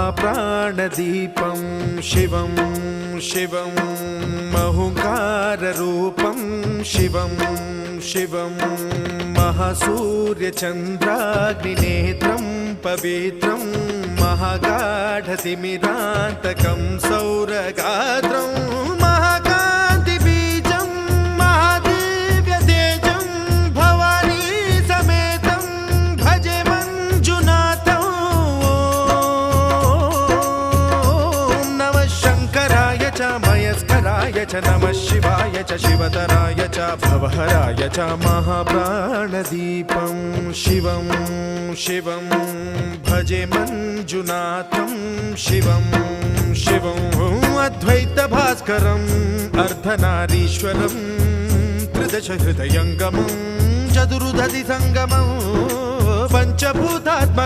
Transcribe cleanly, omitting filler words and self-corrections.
महाप्राणदीपं शिवं शिवं महुङ्काररूपं शिवं शिवं महासूर्यचन्द्राग्निनेत्रं पवित्रं महागाढतिमिरान्तकं सौरगात्रं महाकान्तिबीजं महादिव्यतेजं भवानी समेतं भजे मञ्जुनाथं। ॐ नमः शङ्कराय च मयस्कराय च नमः शिवाय च शिवतराय च भवहराय च महाप्राणदीपं शिवं शिवं भजे मञ्जुनाथं शिवं शिवं अद्वैतभास्करम् अर्धनारीश्वरं त्रिदशहृदयङ्गमं चतुर्दधिसङ्गमं पञ्चभूतात्मकम्।